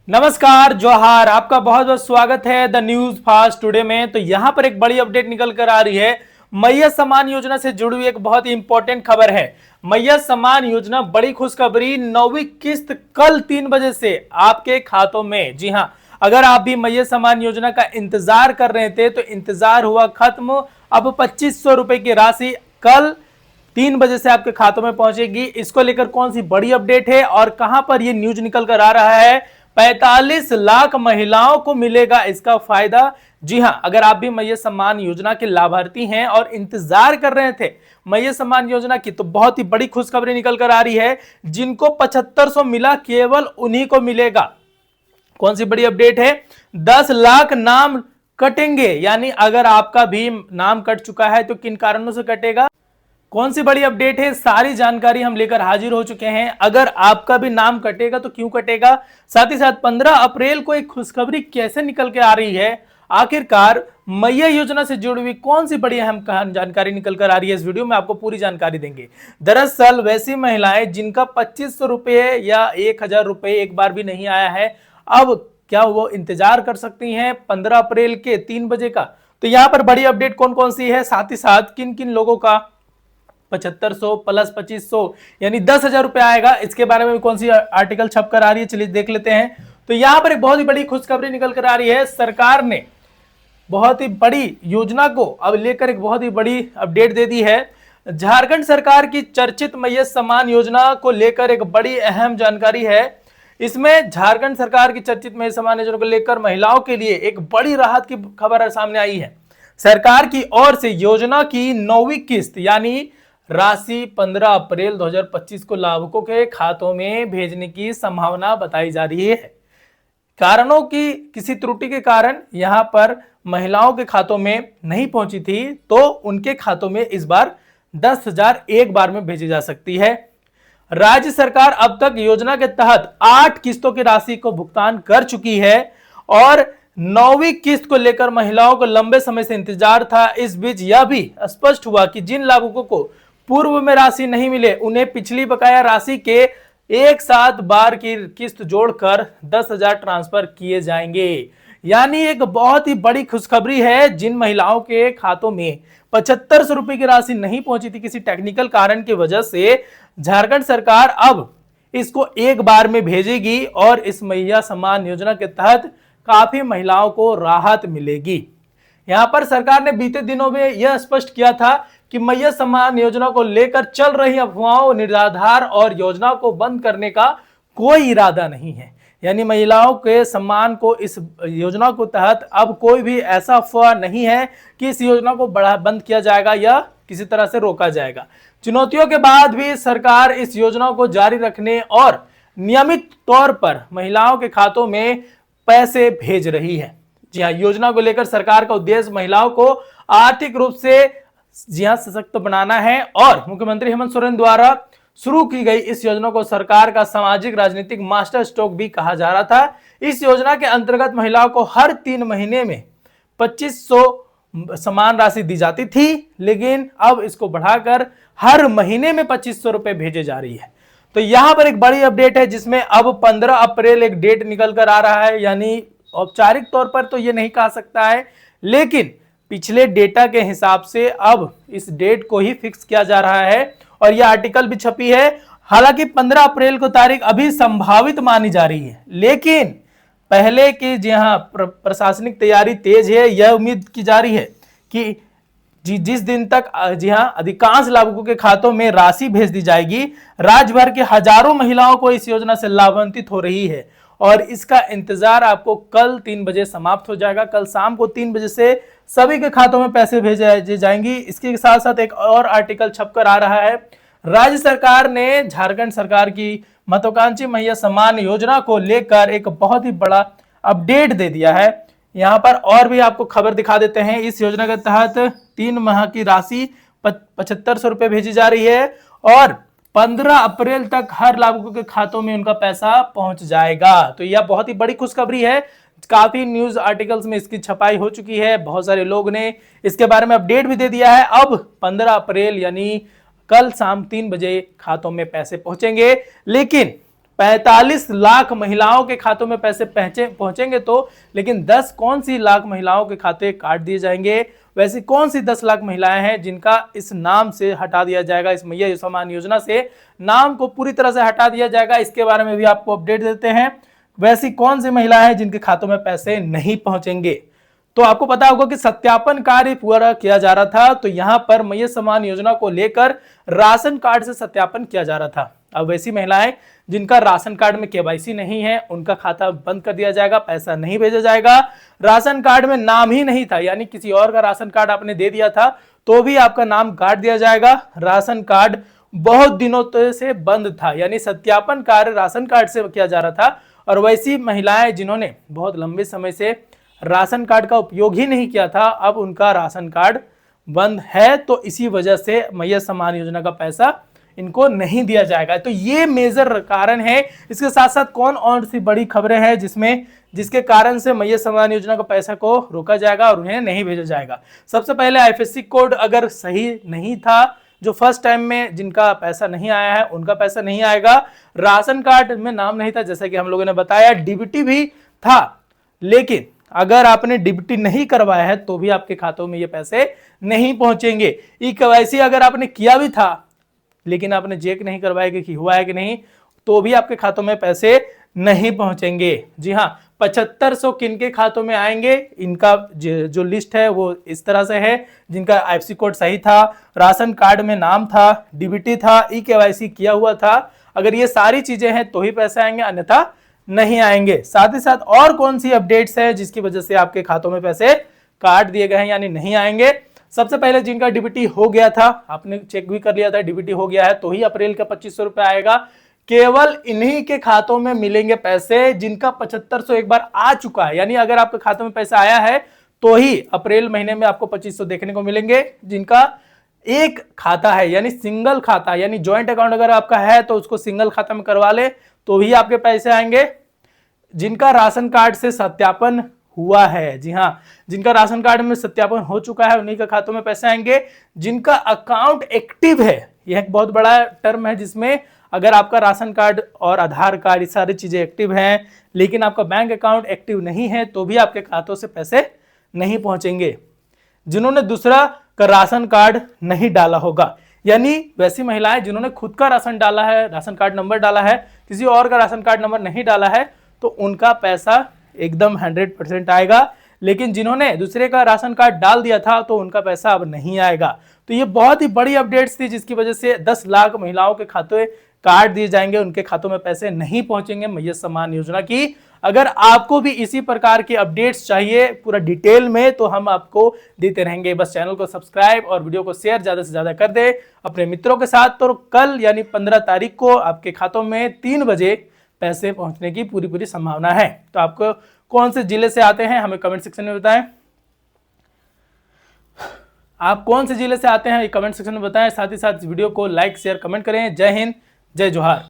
नमस्कार, जोहार। आपका बहुत बहुत स्वागत है द न्यूज फास्ट टुडे में। तो यहां पर एक बड़ी अपडेट निकल कर आ रही है। मैया सम्मान योजना से जुड़ी हुई एक बहुत ही इंपॉर्टेंट खबर है। मैया सम्मान योजना, बड़ी खुशखबरी, 9वीं किस्त कल 3 बजे से आपके खातों में। जी हां, अगर आप भी मैया सम्मान योजना का इंतजार कर रहे थे तो इंतजार हुआ खत्म। अब 2500 रुपए की राशि कल 3 बजे से आपके खातों में पहुंचेगी। इसको लेकर कौन सी बड़ी अपडेट है और कहां पर यह न्यूज निकल कर आ रहा है? 45 लाख महिलाओं को मिलेगा इसका फायदा। जी हां, अगर आप भी मैया सम्मान योजना के लाभार्थी हैं और इंतजार कर रहे थे मैया सम्मान योजना की, तो बहुत ही बड़ी खुशखबरी निकल कर आ रही है। जिनको 7500 मिला, केवल उन्हीं को मिलेगा। कौन सी बड़ी अपडेट है? 10 लाख नाम कटेंगे। यानी अगर आपका भी नाम कट चुका है तो किन कारणों से कटेगा, कौन सी बड़ी अपडेट है, सारी जानकारी हम लेकर हाजिर हो चुके हैं। अगर आपका भी नाम कटेगा तो क्यों कटेगा, साथ ही साथ 15 अप्रैल को एक खुशखबरी कैसे निकल के आ रही है, आखिरकार मैया योजना से जुड़ी हुई कौन सी बड़ी अहम जानकारी निकल कर आ रही है, इस वीडियो में आपको पूरी जानकारी देंगे। दरअसल वैसी महिलाएं जिनका 2500 रुपए या 1000 रुपए एक बार भी नहीं आया है, अब क्या वो इंतजार कर सकती हैं 15 अप्रैल के 3 बजे का? तो यहां पर बड़ी अपडेट कौन कौन सी है, साथ ही साथ किन किन लोगों का 7500 प्लस 2500 यानी 10,000 रुपए आएगा, इसके बारे में कौन सी आर्टिकल छप कर आ रही है, चलिए देख लेते हैं। तो यहां पर एक बहुत ही बड़ी खुशखबरी निकल कर आ रही है। सरकार ने बहुत ही बड़ी योजना को अब लेकर एक बहुत ही बड़ी अपडेट दे दी है। झारखंड सरकार की चर्चित मैया सम्मान योजना को लेकर एक बड़ी अहम जानकारी है। इसमें झारखंड सरकार की चर्चित मैया सम्मान योजना को लेकर महिलाओं के लिए एक बड़ी राहत की खबर सामने आई है। सरकार की ओर से योजना की 9वीं किस्त यानी राशि 15 अप्रैल 2025 को लाभुकों के खातों में भेजने की संभावना बताई जा रही है। कारणों की किसी त्रुटि के कारण यहां पर महिलाओं के खातों में नहीं पहुंची थी, तो उनके खातों में इस बार 10,000 एक बार में भेजी जा सकती है। राज्य सरकार अब तक योजना के तहत 8 किस्तों की राशि को भुगतान कर चुकी है और 9वीं किस्त को लेकर महिलाओं को लंबे समय से इंतजार था। इस बीच यह भी स्पष्ट हुआ कि जिन लाभुकों को पूर्व में राशि नहीं मिले, उन्हें पिछली बकाया राशि के एक साथ बार की किस्त जोड़कर 10,000 ट्रांसफर किए जाएंगे। यानी एक बहुत ही बड़ी खुशखबरी है। जिन महिलाओं के खातों में 7500 रुपए की राशि नहीं पहुंची थी किसी टेक्निकल कारण की वजह से, झारखंड सरकार अब इसको एक बार में भेजेगी और इस मैया सम्मान योजना के तहत काफी महिलाओं को राहत मिलेगी। यहां पर सरकार ने बीते दिनों में यह स्पष्ट किया था कि मैया सम्मान योजना को लेकर चल रही अफवाहों, निराधार और योजना को बंद करने का कोई इरादा नहीं है। यानी महिलाओं के सम्मान को इस योजना के तहत अब कोई भी ऐसा अफवाह नहीं है कि इस योजना को बंद किया जाएगा या किसी तरह से रोका जाएगा। चुनौतियों के बाद भी सरकार इस योजना को जारी रखने और नियमित तौर पर महिलाओं के खातों में पैसे भेज रही है। जी हाँ, योजना को लेकर सरकार का उद्देश्य महिलाओं को आर्थिक रूप से जी हाँ सशक्त बनाना है और मुख्यमंत्री हेमंत सोरेन द्वारा शुरू की गई इस योजना को सरकार का सामाजिक राजनीतिक मास्टर स्ट्रोक भी कहा जा रहा था। इस योजना के अंतर्गत महिलाओं को हर 3 महीने में 2500 समान राशि दी जाती थी, लेकिन अब इसको बढ़ाकर हर महीने में 2500 रुपए भेजे जा रही है। तो यहां पर एक बड़ी अपडेट है जिसमें अब 15 अप्रैल एक डेट निकल कर आ रहा है। यानी औपचारिक तौर पर तो यह नहीं कहा सकता है, लेकिन पिछले डेटा के हिसाब से अब इस डेट को ही फिक्स किया जा रहा है और यह आर्टिकल भी छपी है। हालांकि 15 अप्रैल को तारीख अभी संभावित मानी जा रही है, लेकिन पहले की जी हाँ प्रशासनिक तैयारी तेज है। यह उम्मीद की जा रही है कि जिस दिन तक जी हाँ अधिकांश लाभुकों के खातों में राशि भेज दी जाएगी, राज्य भर के हजारों महिलाओं को इस योजना से लाभान्वित हो रही है और इसका इंतजार आपको कल 3 बजे समाप्त हो जाएगा। कल शाम को 3 बजे से सभी के खातों में पैसे भेजे जाएंगी। इसके साथ साथ एक और आर्टिकल छपकर आ रहा है। राज्य सरकार ने झारखंड सरकार की महत्वाकांक्षी मैया सम्मान योजना को लेकर एक बहुत ही बड़ा अपडेट दे दिया है। यहां पर और भी आपको खबर दिखा देते हैं। इस योजना के तहत 3 माह की राशि 7500 रुपए भेजी जा रही है और 15 अप्रैल तक हर लाभुकों के खातों में उनका पैसा पहुंच जाएगा। तो यह बहुत ही बड़ी खुशखबरी है। काफी न्यूज आर्टिकल्स में इसकी छपाई हो चुकी है, बहुत सारे लोग ने इसके बारे में अपडेट भी दे दिया है। अब 15 अप्रैल यानी कल शाम 3 बजे खातों में पैसे पहुंचेंगे, लेकिन 45 लाख महिलाओं के खातों में पैसे पहुंचेंगे तो, लेकिन 10 कौन सी लाख महिलाओं के खाते काट दिए जाएंगे, वैसी कौन सी 10 लाख महिलाएं हैं जिनका इस नाम से हटा दिया जाएगा, इस मैया सम्मान योजना से नाम को पूरी तरह से हटा दिया जाएगा, इसके बारे में भी आपको अपडेट देते हैं। वैसी कौन सी महिलाएं हैं जिनके खातों में पैसे नहीं पहुंचेंगे। तो आपको पता होगा कि सत्यापन कार्य पूरा किया जा रहा था, तो यहां पर मैया सम्मान योजना को लेकर राशन कार्ड से सत्यापन किया जा रहा था। अब वैसी महिलाएं जिनका राशन कार्ड में केवाईसी नहीं है, उनका खाता बंद कर दिया जाएगा, पैसा नहीं भेजा जाएगा। राशन कार्ड में नाम ही नहीं था, यानी किसी और का राशन कार्ड आपने दे दिया था तो भी आपका नाम काट दिया जाएगा। राशन कार्ड बहुत दिनों से बंद था, यानी सत्यापन कार्य राशन कार्ड से किया जा रहा था। और वैसी महिलाएं जिन्होंने बहुत लंबे समय से राशन कार्ड का उपयोग ही नहीं किया था, अब उनका राशन कार्ड बंद है, तो इसी वजह से मैया सम्मान योजना का पैसा इनको नहीं दिया जाएगा। तो ये मेजर कारण है। इसके साथ साथ कौन और सी बड़ी खबरें हैं जिसके कारण से मैया सम्मान योजना का पैसा को रोका जाएगा और उन्हें नहीं भेजा जाएगा। सबसे पहले आईएफएससी कोड अगर सही नहीं था, जो फर्स्ट टाइम में जिनका पैसा नहीं आया है उनका पैसा नहीं आएगा। राशन कार्ड में नाम नहीं था, जैसा कि हम लोगों ने बताया। डीबीटी भी था, लेकिन अगर आपने डीबीटी नहीं करवाया है तो भी आपके खातों में ये पैसे नहीं पहुंचेंगे। ई-केवाईसी अगर आपने किया भी था लेकिन आपने चेक नहीं करवाया कि हुआ है कि नहीं, तो भी आपके खातों में पैसे नहीं पहुंचेंगे। जी हाँ, 7500 किन के खातों में आएंगे, इनका जो लिस्ट है वो इस तरह से है। जिनका आईएफएससी कोड सही था, राशन कार्ड में नाम था, डीबीटी था, ई-केवाईसी किया हुआ था, अगर ये सारी चीजें हैं तो ही पैसे आएंगे, अन्यथा नहीं आएंगे। साथ ही साथ और कौन सी अपडेट्स है जिसकी वजह से आपके खातों में पैसे काट दिए गए हैं यानी नहीं आएंगे। सबसे पहले जिनका डीबीटी हो गया था, आपने चेक भी कर लिया था, डीबीटी हो गया है तो ही अप्रैल का 2500 रुपए आएगा। केवल इन्हीं के खातों में मिलेंगे पैसे जिनका 7500 एक बार आ चुका है, यानी अगर आपके खातों में पैसा आया है तो ही अप्रैल महीने में आपको 2500 देखने को मिलेंगे। जिनका एक खाता है यानी सिंगल खाता, यानी ज्वाइंट अकाउंट अगर आपका है तो उसको सिंगल खाता में करवा ले तो भी आपके पैसे आएंगे। जिनका राशन कार्ड से सत्यापन हुआ है, जी हाँ, जिनका राशन कार्ड में सत्यापन हो चुका है उन्हीं के खातों में पैसे आएंगे। जिनका अकाउंट एक्टिव है, यह एक बहुत बड़ा टर्म है, जिसमें अगर आपका राशन कार्ड और आधार कार्ड ये सारी चीजें एक्टिव हैं लेकिन आपका बैंक अकाउंट एक्टिव नहीं है तो भी आपके खातों से पैसे नहीं पहुंचेंगे। जिन्होंने दूसरा का राशन कार्ड नहीं डाला होगा, यानी वैसी महिलाएं जिन्होंने खुद का राशन डाला है, राशन कार्ड नंबर डाला है, किसी और का राशन कार्ड नंबर नहीं डाला है, तो उनका पैसा एकदम 100% आएगा। लेकिन जिन्होंने दूसरे का राशन कार्ड डाल दिया था तो उनका पैसा अब नहीं आएगा। तो ये बहुत ही बड़ी अपडेट्स थी जिसकी वजह से 10 लाख महिलाओं के खाते काट दिए जाएंगे, उनके खातों में पैसे नहीं पहुंचेंगे मैया सम्मान योजना की। अगर आपको भी इसी प्रकार की अपडेट्स चाहिए पूरा डिटेल में तो हम आपको देते रहेंगे। बस चैनल को सब्सक्राइब और वीडियो को शेयर ज्यादा से ज्यादा कर दे अपने मित्रों के साथ। तो कल यानी 15 तारीख को आपके खातों में 3 बजे पैसे पहुंचने की पूरी संभावना है। तो आपको कौन से जिले से आते हैं हमें कमेंट सेक्शन में बताएं। आप कौन से जिले से आते हैं ये कमेंट सेक्शन में बताएं। साथ ही साथ वीडियो को लाइक शेयर कमेंट करें। जय हिंद, जय जोहार।